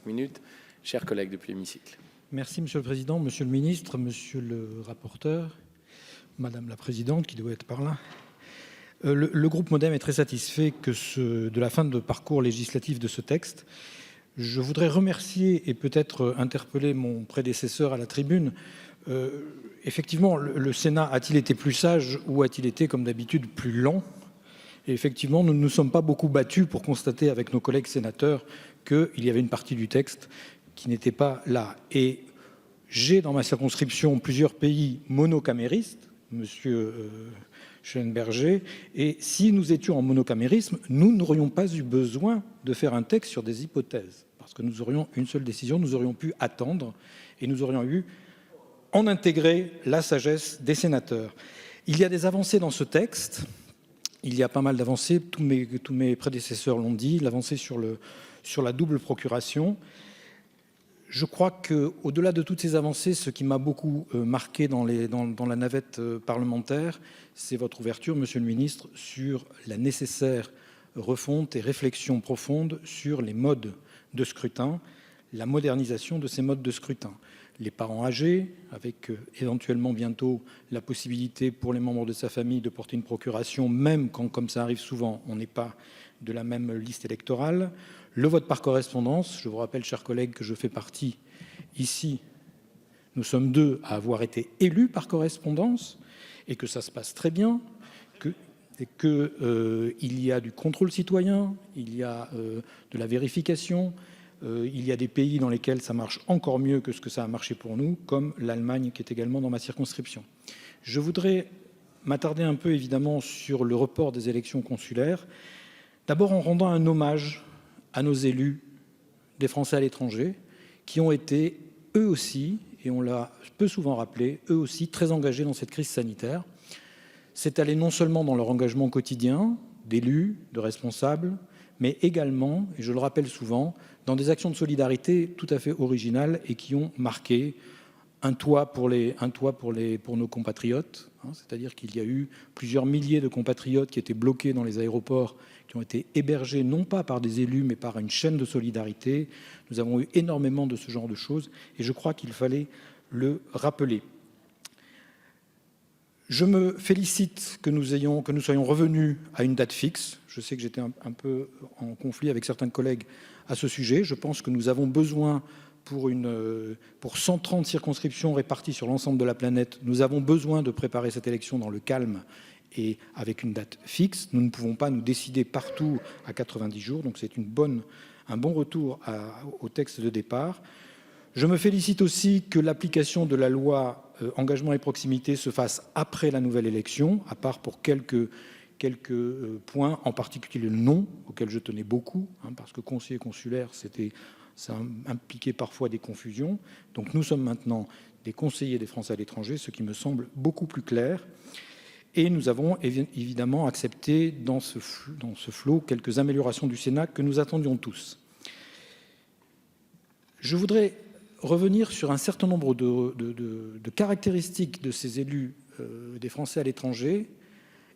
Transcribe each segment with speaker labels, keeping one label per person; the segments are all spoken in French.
Speaker 1: 5 minutes. Chers collègues depuis l'hémicycle.
Speaker 2: Merci Monsieur le Président, Monsieur le Ministre, Monsieur le rapporteur, Madame la Présidente qui doit être par là. Le groupe MoDem est très satisfait de la fin de parcours législatif de ce texte. Je voudrais remercier et peut-être interpeller mon prédécesseur à la tribune. Effectivement, le Sénat a-t-il été plus sage ou a-t-il été, comme d'habitude, plus lent ? Et effectivement, nous ne nous sommes pas beaucoup battus pour constater avec nos collègues sénateurs qu'il y avait une partie du texte qui n'était pas là. Et j'ai dans ma circonscription plusieurs pays monocaméristes, Monsieur Schellenberger, et si nous étions en monocamérisme, nous n'aurions pas eu besoin de faire un texte sur des hypothèses, parce que nous aurions une seule décision, nous aurions pu attendre et nous aurions eu en intégrer la sagesse des sénateurs. Il y a des avancées dans ce texte. Il y a pas mal d'avancées, tous mes prédécesseurs l'ont dit, l'avancée sur la double procuration. Je crois qu'au-delà de toutes ces avancées, ce qui m'a beaucoup marqué dans la navette parlementaire, c'est votre ouverture, Monsieur le Ministre, sur la nécessaire refonte et réflexion profonde sur les modes de scrutin, la modernisation de ces modes de scrutin. Les parents âgés, avec éventuellement bientôt la possibilité pour les membres de sa famille de porter une procuration, même quand, comme ça arrive souvent, on n'est pas de la même liste électorale. Le vote par correspondance, je vous rappelle, chers collègues, que je fais partie ici. Nous sommes 2 à avoir été élus par correspondance et que ça se passe très bien, qu'il y a du contrôle citoyen, il y a de la vérification. Il y a des pays dans lesquels ça marche encore mieux que ce que ça a marché pour nous, comme l'Allemagne qui est également dans ma circonscription. Je voudrais m'attarder un peu évidemment sur le report des élections consulaires, d'abord en rendant un hommage à nos élus des Français à l'étranger, qui ont été eux aussi, et on l'a peu souvent rappelé, eux aussi très engagés dans cette crise sanitaire. C'est allé non seulement dans leur engagement quotidien, d'élus, de responsables, mais également, et je le rappelle souvent, dans des actions de solidarité tout à fait originales et qui ont marqué un toit pour nos compatriotes. C'est-à-dire qu'il y a eu plusieurs milliers de compatriotes qui étaient bloqués dans les aéroports, qui ont été hébergés non pas par des élus, mais par une chaîne de solidarité. Nous avons eu énormément de ce genre de choses et je crois qu'il fallait le rappeler. Je me félicite que nous soyons revenus à une date fixe. Je sais que j'étais un peu en conflit avec certains collègues à ce sujet. Je pense que nous avons besoin, pour 130 circonscriptions réparties sur l'ensemble de la planète, nous avons besoin de préparer cette élection dans le calme et avec une date fixe. Nous ne pouvons pas nous décider partout à 90 jours. Donc c'est un bon retour au texte de départ. Je me félicite aussi que l'application de la loi engagement et proximité se fasse après la nouvelle élection, à part pour quelques points, en particulier le nom, auquel je tenais beaucoup, parce que conseiller consulaire, ça impliquait parfois des confusions. Donc nous sommes maintenant des conseillers des Français à l'étranger, ce qui me semble beaucoup plus clair. Et nous avons évidemment accepté dans ce flot quelques améliorations du Sénat que nous attendions tous. Je voudrais revenir sur un certain nombre de caractéristiques de ces élus des Français à l'étranger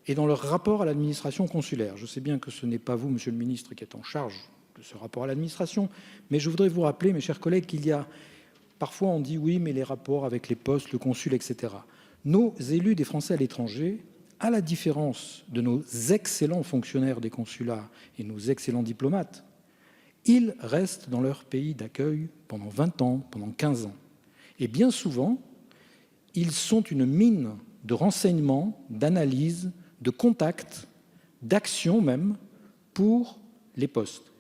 Speaker 2: et dans leur rapport à l'administration consulaire. Je sais bien que ce n'est pas vous, Monsieur le Ministre, qui êtes en charge de ce rapport à l'administration, mais je voudrais vous rappeler, mes chers collègues, qu'il y a parfois on dit oui, mais les rapports avec les postes, le consul, etc. Nos élus des Français à l'étranger, à la différence de nos excellents fonctionnaires des consulats et nos excellents diplomates, ils restent dans leur pays d'accueil pendant 20 ans, pendant 15 ans. Et bien souvent, ils sont une mine de renseignements, d'analyses, de contacts, d'actions même, pour les postes.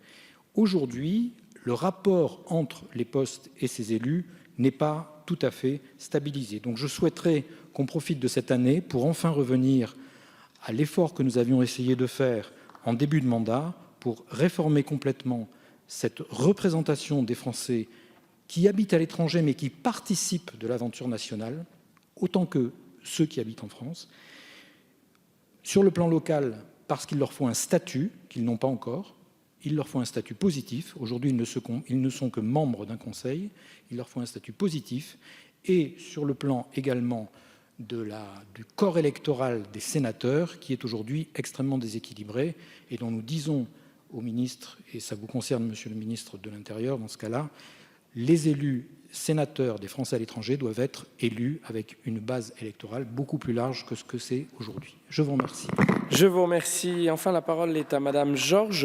Speaker 2: Aujourd'hui, le rapport entre les postes et ces élus n'est pas tout à fait stabilisé. Donc je souhaiterais qu'on profite de cette année pour enfin revenir à l'effort que nous avions essayé de faire en début de mandat pour réformer complètement cette représentation des Français qui habitent à l'étranger mais qui participent de l'aventure nationale, autant que ceux qui habitent en France. Sur le plan local, parce qu'il leur faut un statut qu'ils n'ont pas encore, il leur faut un statut positif. Aujourd'hui, ils ne sont que membres d'un conseil. Il leur faut un statut positif. Et sur le plan également du corps électoral des sénateurs, qui est aujourd'hui extrêmement déséquilibré et dont nous disons au ministre, et ça vous concerne, monsieur le ministre de l'Intérieur, dans ce cas-là, les élus sénateurs des Français à l'étranger doivent être élus avec une base électorale beaucoup plus large que ce que c'est aujourd'hui. Je vous remercie.
Speaker 1: Je vous remercie. Enfin, la parole est à Madame Georges